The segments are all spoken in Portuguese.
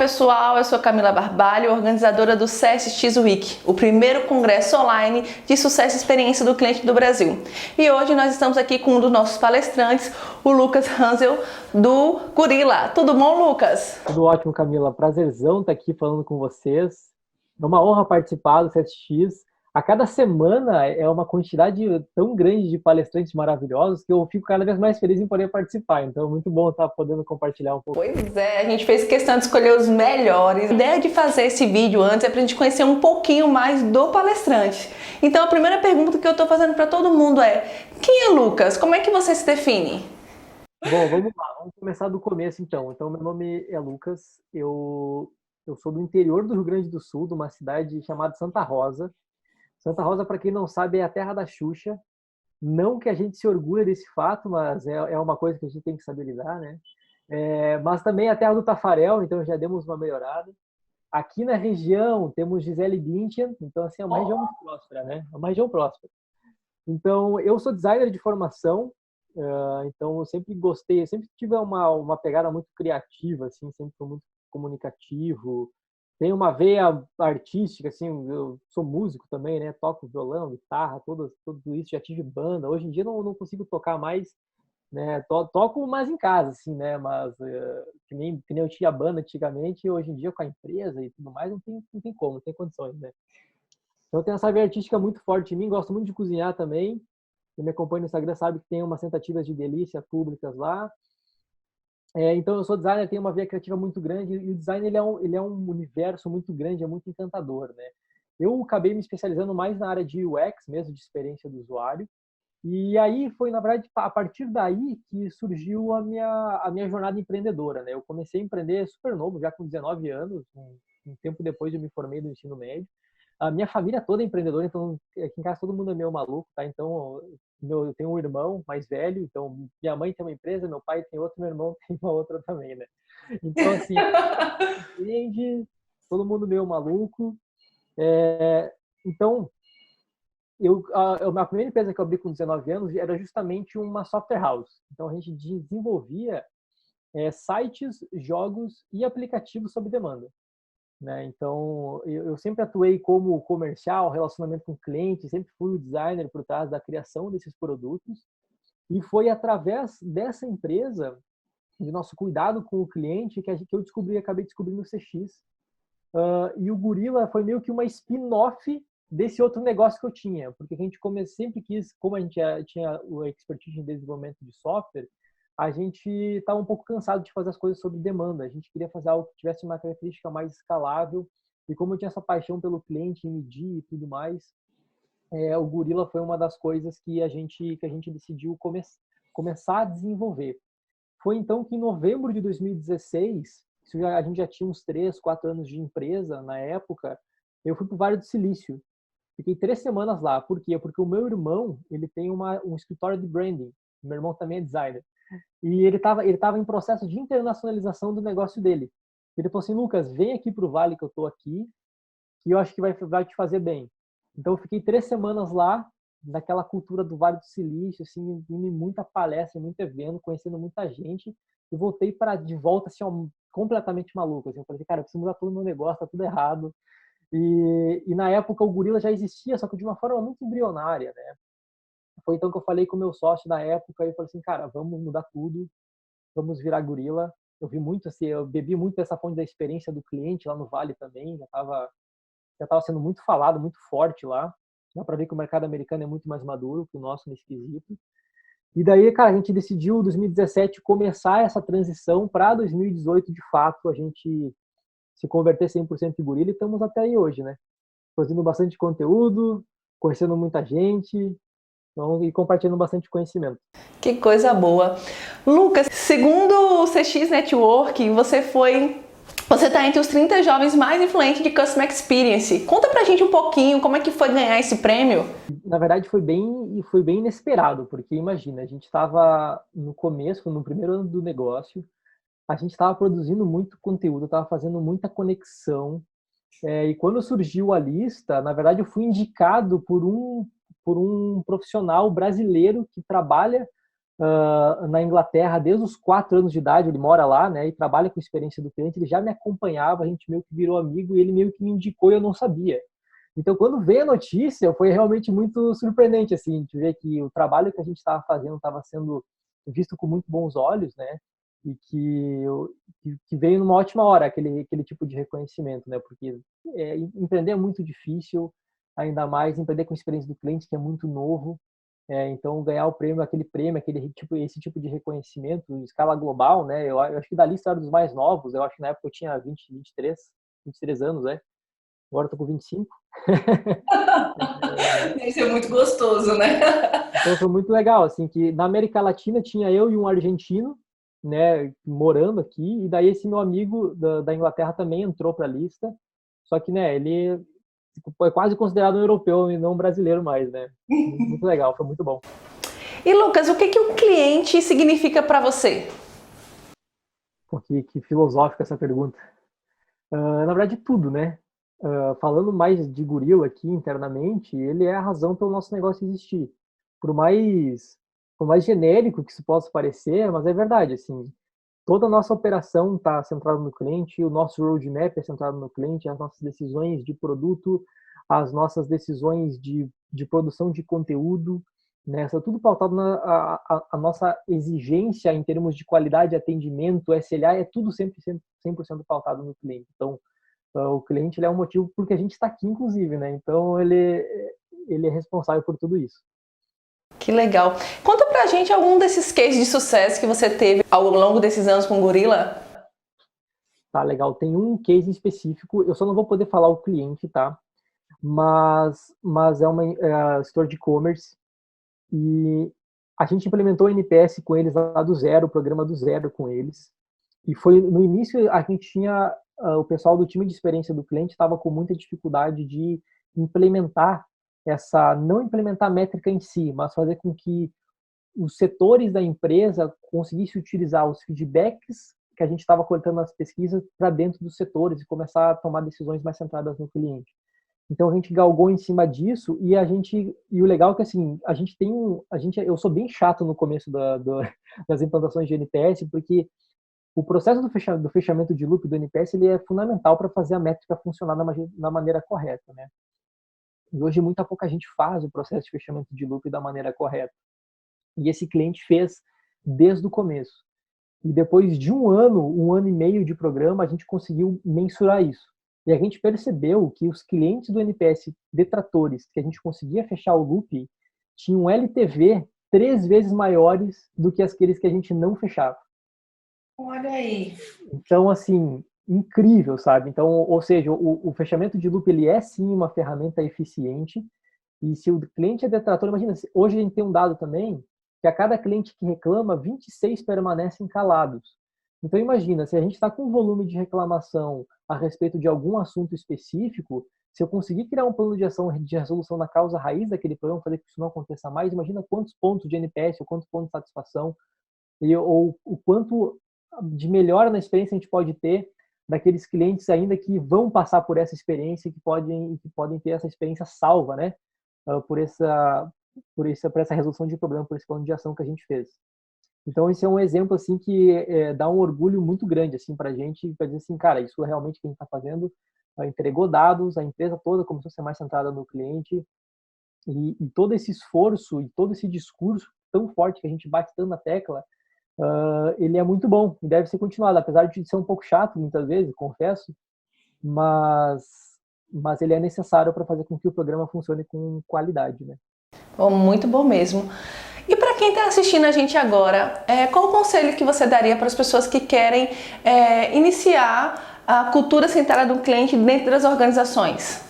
pessoal, eu sou Camila Barbalho, organizadora do CSX Week, o primeiro congresso online de sucesso e experiência do cliente do Brasil. E hoje nós estamos aqui com um dos nossos palestrantes, o Lucas Hansel, do Gurila. Tudo bom, Lucas? Tudo ótimo, Camila. Prazerzão estar aqui falando com vocês. É uma honra participar do CSX. A cada semana é uma quantidade tão grande de palestrantes maravilhosos que eu fico cada vez mais feliz em poder participar. Então, é muito bom estar podendo compartilhar um pouco. Pois é, a gente fez questão de escolher os melhores. A ideia de fazer esse vídeo antes é para a gente conhecer um pouquinho mais do palestrante. Então, a primeira pergunta que eu estou fazendo para todo mundo é: quem é Lucas? Como é que você se define? Bom, vamos lá. Vamos começar do começo, então. Então, meu nome é Lucas. Eu sou do interior do Rio Grande do Sul, de uma cidade chamada Santa Rosa. Santa Rosa, para quem não sabe, é a terra da Xuxa. Não que a gente se orgulhe desse fato, mas é uma coisa que a gente tem que saber lidar, né? Mas também é a terra do Tafarel, então já demos uma melhorada. Aqui na região temos Gisele Bündchen, então assim, é uma região muito próspera, né? É uma região próspera. Então, eu sou designer de formação, então eu sempre gostei, eu sempre tive uma pegada muito criativa, assim, sempre fui muito comunicativo, tenho uma veia artística, assim, eu sou músico também, né? Toco violão, guitarra, tudo isso, já tive banda. Hoje em dia não consigo tocar mais, né? Toco mais em casa, assim, né? Mas que nem eu tinha banda antigamente, hoje em dia com a empresa e tudo mais, não tem como, não tem condições, né? Então eu tenho essa veia artística muito forte em mim, gosto muito de cozinhar também. Quem me acompanha no Instagram sabe que tem umas tentativas de delícia públicas lá. Então eu sou designer, tenho uma veia criativa muito grande e o design ele é um universo muito grande, é muito encantador, né? Eu acabei me especializando mais na área de UX mesmo, de experiência do usuário. E aí foi, na verdade, a partir daí que surgiu a minha jornada empreendedora, né? Eu comecei a empreender super novo, já com 19 anos, um tempo depois eu me formei no ensino médio. A minha família toda é empreendedora, então aqui em casa todo mundo é meio maluco, tá? Então eu tenho um irmão mais velho, então minha mãe tem uma empresa, meu pai tem outra, meu irmão tem uma outra também, né? Então assim, empreende, todo mundo meio maluco. Então a primeira empresa que eu abri com 19 anos era justamente uma software house. Então a gente desenvolvia sites, jogos e aplicativos sob demanda, né? Então, eu sempre atuei como comercial, relacionamento com o cliente, sempre fui o designer por trás da criação desses produtos. E foi através dessa empresa, de nosso cuidado com o cliente, que eu acabei descobrindo o CX. E o Gurila foi meio que uma spin-off desse outro negócio que eu tinha, porque a gente sempre quis, como a gente tinha o expertise em desenvolvimento de software, a gente estava um pouco cansado de fazer as coisas sob demanda. A gente queria fazer algo que tivesse uma característica mais escalável. E como eu tinha essa paixão pelo cliente, em medir e tudo mais, o Gurila foi uma das coisas que a gente decidiu começar a desenvolver. Foi então que em novembro de 2016, a gente já tinha uns 3, 4 anos de empresa na época, eu fui para o Vale do Silício. Fiquei 3 semanas lá. Por quê? Porque o meu irmão, ele tem um escritório de branding. Meu irmão também é designer. E ele tava em processo de internacionalização do negócio dele. Ele falou assim: Lucas, vem aqui para o Vale que eu estou aqui, que eu acho que vai te fazer bem. Então eu fiquei 3 semanas lá, naquela cultura do Vale do Silício, assim, indo em muita palestra, muito evento, conhecendo muita gente, e voltei de volta assim, ó, completamente maluco. Assim, eu falei, cara, eu preciso mudar todo o meu negócio, tá tudo errado. E na época o Gurila já existia, só que de uma forma muito embrionária, né? Foi então que eu falei com o meu sócio na época e falei assim, cara, vamos mudar tudo, vamos virar Gurila. Eu vi muito assim, eu bebi muito dessa fonte da experiência do cliente lá no Vale também, já estava sendo muito falado, muito forte lá. Dá para ver que o mercado americano é muito mais maduro que o nosso nesse quesito. E daí, cara, a gente decidiu em 2017 começar essa transição para 2018, de fato, a gente se converter 100% em Gurila e estamos até aí hoje, né? Produzindo bastante conteúdo, conhecendo muita gente, então, e compartilhando bastante conhecimento. Que coisa boa. Lucas, segundo o CX Network, você está entre os 30 jovens mais influentes de Customer Experience. Conta pra gente um pouquinho como é que foi ganhar esse prêmio. Na verdade, foi bem inesperado, porque imagina, a gente estava no começo, no primeiro ano do negócio, a gente estava produzindo muito conteúdo, estava fazendo muita conexão, e quando surgiu a lista, na verdade, eu fui indicado por um profissional brasileiro que trabalha na Inglaterra desde os 4 anos de idade, ele mora lá, né, e trabalha com experiência do cliente, ele já me acompanhava, a gente meio que virou amigo e ele meio que me indicou e eu não sabia. Então, quando veio a notícia, foi realmente muito surpreendente, assim, de ver que o trabalho que a gente estava fazendo estava sendo visto com muito bons olhos, né, e que veio numa ótima hora aquele tipo de reconhecimento, né, porque empreender é muito difícil, ainda mais empreender com a experiência do cliente, que é muito novo. Então, ganhar o prêmio, esse tipo de reconhecimento em escala global, né? Eu acho que da lista era dos mais novos. Eu acho que na época eu tinha 23 anos, né? Agora eu tô com 25. Deve ser muito gostoso, né? Então foi muito legal, assim, que na América Latina tinha eu e um argentino, né, morando aqui, e daí esse meu amigo da Inglaterra também entrou para a lista, só que, né, ele foi quase considerado um europeu e não um brasileiro mais, né? Muito legal, foi muito bom. E Lucas, o que que o cliente significa para você? Pô, que filosófica essa pergunta. Na verdade, tudo, né? Falando mais de gorila aqui internamente, ele é a razão pelo nosso negócio existir. Por mais, por mais genérico que isso possa parecer, mas é verdade, assim, toda a nossa operação está centrada no cliente, o nosso roadmap é centrado no cliente, as nossas decisões de produto, as nossas decisões de produção de conteúdo, né? Está tudo pautado na a nossa exigência em termos de qualidade de atendimento, SLA, é tudo sempre 100% pautado no cliente. Então, o cliente ele é um motivo porque a gente está aqui, inclusive, né? Então, ele é responsável por tudo isso. Que legal. Conta pra gente algum desses cases de sucesso que você teve ao longo desses anos com o Gorila. Tá, legal. Tem um case específico, eu só não vou poder falar o cliente, tá? Mas é uma store de e-commerce e a gente implementou o NPS com eles lá do zero, o programa do zero com eles. E foi no início a gente tinha o pessoal do time de experiência do cliente estava com muita dificuldade de implementar não implementar a métrica em si, mas fazer com que os setores da empresa conseguissem utilizar os feedbacks que a gente estava coletando nas pesquisas para dentro dos setores e começar a tomar decisões mais centradas no cliente. Então a gente galgou em cima disso e o legal é que assim eu sou bem chato no começo das implantações de NPS porque o processo do fechamento de loop do NPS ele é fundamental para fazer a métrica funcionar na maneira correta, né? E hoje muita pouca gente faz o processo de fechamento de loop da maneira correta. E esse cliente fez desde o começo. E depois de um ano e meio de programa, a gente conseguiu mensurar isso. E a gente percebeu que os clientes do NPS detratores, que a gente conseguia fechar o loop, tinham LTV 3 vezes maiores do que aqueles que a gente não fechava. Olha aí. Então, assim, incrível, sabe? Então, ou seja, o fechamento de loop ele é sim uma ferramenta eficiente. E se o cliente é detrator, imagina, hoje a gente tem um dado também que a cada cliente que reclama, 26 permanecem calados. Então imagina, se a gente está com um volume de reclamação a respeito de algum assunto específico, se eu conseguir criar um plano de ação de resolução na causa raiz daquele problema, fazer que isso não aconteça mais, imagina quantos pontos de NPS ou quantos pontos de satisfação ou o quanto de melhora na experiência a gente pode ter daqueles clientes ainda que vão passar por essa experiência e que podem ter essa experiência salva, né? Por essa resolução de problema, por esse plano de ação que a gente fez. Então esse é um exemplo assim que dá um orgulho muito grande assim para a gente, para dizer assim, cara, isso é realmente que a gente está fazendo, entregou dados, a empresa toda começou a ser mais centrada no cliente e todo esse esforço e todo esse discurso tão forte que a gente bate tanto na tecla, ele é muito bom e deve ser continuado, apesar de ser um pouco chato muitas vezes, confesso, mas ele é necessário para fazer com que o programa funcione com qualidade, né? Oh, muito bom mesmo. E para quem está assistindo a gente agora, qual o conselho que você daria para as pessoas que querem iniciar a cultura centrada do cliente dentro das organizações?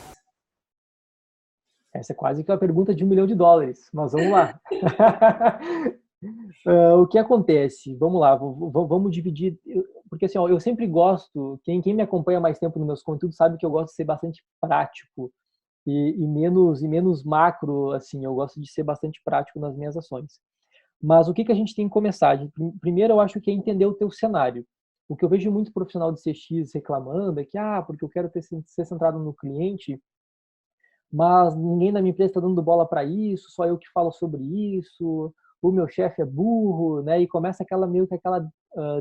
Essa é quase que uma pergunta de US$ 1 milhão, mas vamos lá. O que acontece? Vamos lá, vamos dividir, porque assim, ó, eu sempre gosto, quem me acompanha mais tempo nos meus conteúdos sabe que eu gosto de ser bastante prático e menos macro, assim, eu gosto de ser bastante prático nas minhas ações. Mas o que a gente tem que começar? Primeiro, eu acho que é entender o teu cenário. O que eu vejo muito profissional de CX reclamando é que, porque eu quero ser centrado no cliente, mas ninguém na minha empresa está dando bola para isso, só eu que falo sobre isso, o meu chefe é burro, né? E começa meio que aquela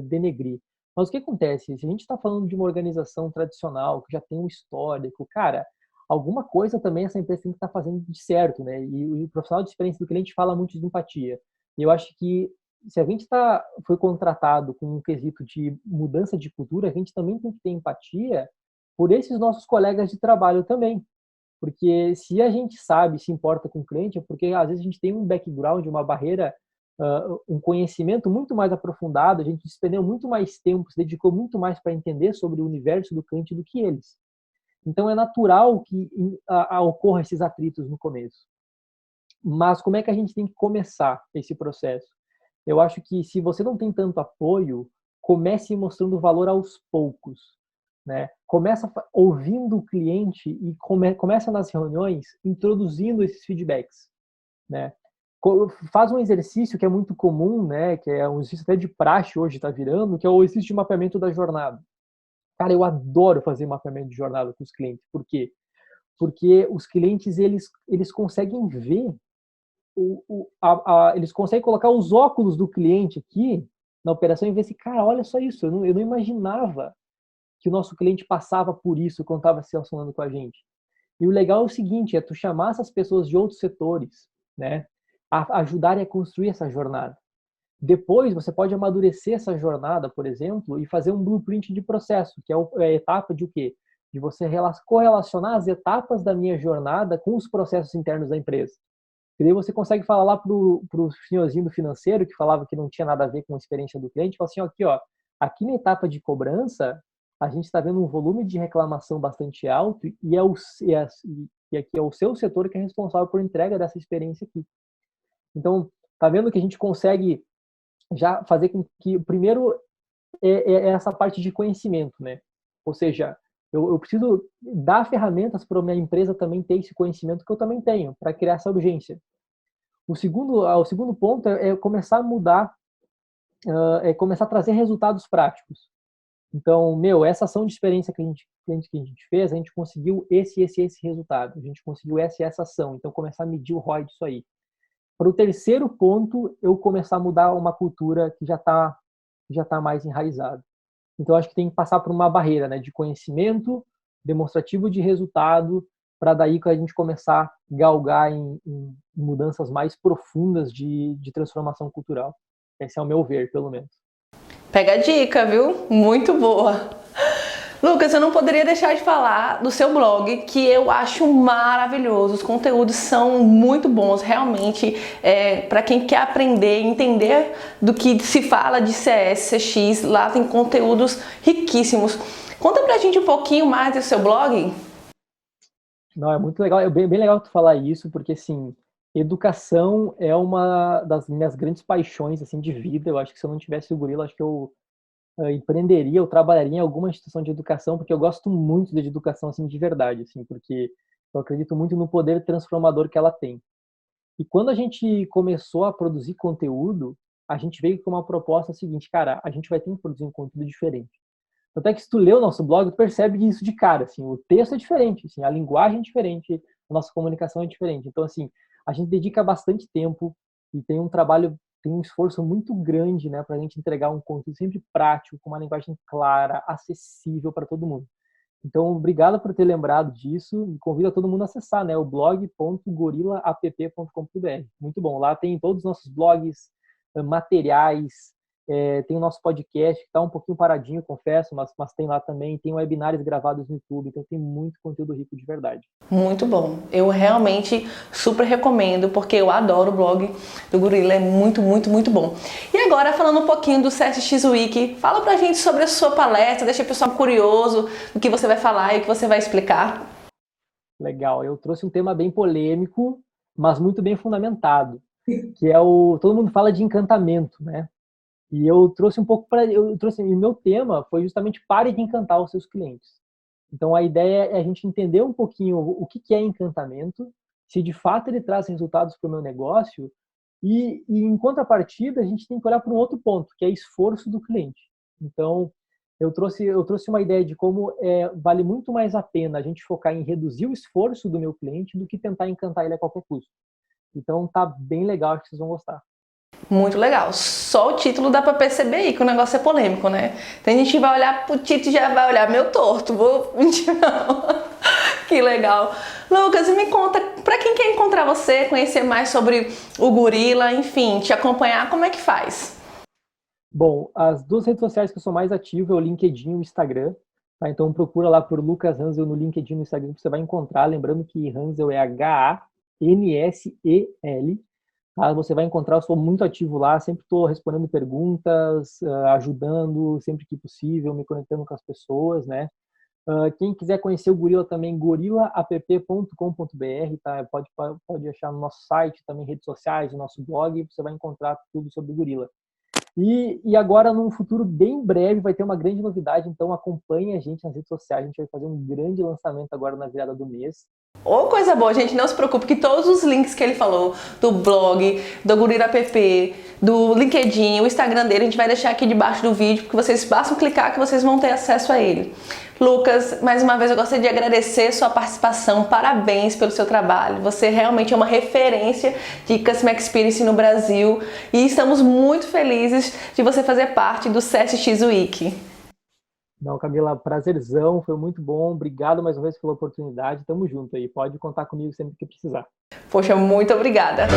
denegrir. Mas o que acontece? Se a gente está falando de uma organização tradicional, que já tem um histórico, cara, alguma coisa também essa empresa tem que estar fazendo de certo, né? E o profissional de experiência do cliente fala muito de empatia. E eu acho que se a gente foi contratado com um quesito de mudança de cultura, a gente também tem que ter empatia por esses nossos colegas de trabalho também. Porque se a gente sabe, se importa com o cliente, é porque às vezes a gente tem um background, uma barreira, um conhecimento muito mais aprofundado, a gente despendeu muito mais tempo, se dedicou muito mais para entender sobre o universo do cliente do que eles. Então é natural que ocorra esses atritos no começo. Mas como é que a gente tem que começar esse processo? Eu acho que se você não tem tanto apoio, comece mostrando valor aos poucos, né? Começa ouvindo o cliente e começa nas reuniões introduzindo esses feedbacks, né? Faz um exercício que é muito comum, né? Que é um exercício até de praxe hoje está virando, que é o exercício de mapeamento da jornada. Cara, eu adoro fazer mapeamento de jornada com os clientes. Por quê? Porque os clientes eles conseguem ver eles conseguem colocar os óculos do cliente aqui na operação e ver assim, cara, olha só isso, eu não imaginava que o nosso cliente passava por isso quando estava se relacionando com a gente. E o legal é o seguinte, é tu chamar essas pessoas de outros setores, né, a ajudarem a construir essa jornada. Depois você pode amadurecer essa jornada, por exemplo, e fazer um blueprint de processo, que é a etapa de o quê? De você correlacionar as etapas da minha jornada com os processos internos da empresa. E daí você consegue falar lá pro senhorzinho do financeiro, que falava que não tinha nada a ver com a experiência do cliente, fala assim, aqui, ó, aqui na etapa de cobrança, a gente está vendo um volume de reclamação bastante alto e aqui é o seu setor que é responsável por entrega dessa experiência aqui. Então, tá vendo que a gente consegue já fazer com que, primeiro, é essa parte de conhecimento, né? Ou seja, eu preciso dar ferramentas para a minha empresa também ter esse conhecimento que eu também tenho, para criar essa urgência. O segundo ponto é começar a mudar, é começar a trazer resultados práticos. Então, essa ação de experiência que a gente fez, a gente conseguiu esse resultado, a gente conseguiu essa ação. Então, começar a medir o ROI disso aí. Para o terceiro ponto, eu começar a mudar uma cultura que já tá mais enraizada. Então, acho que tem que passar por uma barreira, né, de conhecimento, demonstrativo de resultado, para daí que a gente começar a galgar em mudanças mais profundas de transformação cultural. Esse é o meu ver, pelo menos. Pega a dica, viu? Muito boa. Lucas, eu não poderia deixar de falar do seu blog, que eu acho maravilhoso. Os conteúdos são muito bons, realmente, para quem quer aprender, entender do que se fala de CS, CX, lá tem conteúdos riquíssimos. Conta pra gente um pouquinho mais do seu blog. Não, é muito legal, é bem legal tu falar isso, porque assim, educação é uma das minhas grandes paixões assim de vida. Eu acho que se eu não tivesse o gorila, acho que eu empreenderia, eu trabalharia em alguma instituição de educação, porque eu gosto muito de educação assim de verdade, assim, porque eu acredito muito no poder transformador que ela tem. E quando a gente começou a produzir conteúdo, a gente veio com uma proposta seguinte, cara, a gente vai ter que produzir um conteúdo diferente. Até que se tu lê o nosso blog, tu percebe isso de cara, assim, o texto é diferente, assim, a linguagem é diferente, a nossa comunicação é diferente. Então, assim, a gente dedica bastante tempo e tem um esforço muito grande, né, para a gente entregar um conteúdo sempre prático, com uma linguagem clara, acessível para todo mundo. Então, obrigado por ter lembrado disso e convido a todo mundo a acessar, né, o blog.gorilaApp.com.br. Muito bom, lá tem todos os nossos blogs, materiais, tem o nosso podcast, que está um pouquinho paradinho, confesso, mas tem lá também, tem webinários gravados no YouTube, então tem muito conteúdo rico de verdade. Muito bom, eu realmente super recomendo, porque eu adoro o blog do Gorila, é muito, muito, muito bom. E agora, falando um pouquinho do CSX Week, fala pra gente sobre a sua palestra, deixa o pessoal curioso do que você vai falar e o que você vai explicar. Legal, eu trouxe um tema bem polêmico, mas muito bem fundamentado, que é todo mundo fala de encantamento, né? E eu trouxe e o meu tema foi justamente pare de encantar os seus clientes. Então a ideia é a gente entender um pouquinho o que é encantamento, se de fato ele traz resultados para o meu negócio e em contrapartida a gente tem que olhar para um outro ponto, que é esforço do cliente. Então eu trouxe uma ideia de como vale muito mais a pena a gente focar em reduzir o esforço do meu cliente do que tentar encantar ele a qualquer custo. Então tá bem legal, acho que vocês vão gostar. Muito legal. Só o título dá pra perceber aí que o negócio é polêmico, né? Tem gente que vai olhar pro título e já vai olhar meio torto. Vou mentir, não. Que legal. Lucas, e me conta, pra quem quer encontrar você, conhecer mais sobre o gorila, enfim, te acompanhar, como é que faz? Bom, as duas redes sociais que eu sou mais ativo é o LinkedIn e o Instagram. Tá? Então procura lá por Lucas Hansel no LinkedIn e no Instagram que você vai encontrar. Lembrando que Hansel é Hansel. Tá? Você vai encontrar, eu sou muito ativo lá, sempre estou respondendo perguntas, ajudando sempre que possível, me conectando com as pessoas, né? Quem quiser conhecer o Gorila também, gorilaApp.com.br, tá? Pode achar no nosso site, também redes sociais, no nosso blog, você vai encontrar tudo sobre o Gorila. E agora, num futuro bem breve, vai ter uma grande novidade, então acompanhe a gente nas redes sociais, a gente vai fazer um grande lançamento agora na virada do mês. Ô, coisa boa, gente, não se preocupe que todos os links que ele falou, do blog, do Gorila App, do LinkedIn, o Instagram dele, a gente vai deixar aqui debaixo do vídeo, porque vocês bastam clicar que vocês vão ter acesso a ele. Lucas, mais uma vez eu gostaria de agradecer sua participação, parabéns pelo seu trabalho, você realmente é uma referência de Customer Experience no Brasil e estamos muito felizes de você fazer parte do CSX Week. Não, Camila, prazerzão, foi muito bom, obrigado mais uma vez pela oportunidade, tamo junto aí, pode contar comigo sempre que precisar. Poxa, muito obrigada!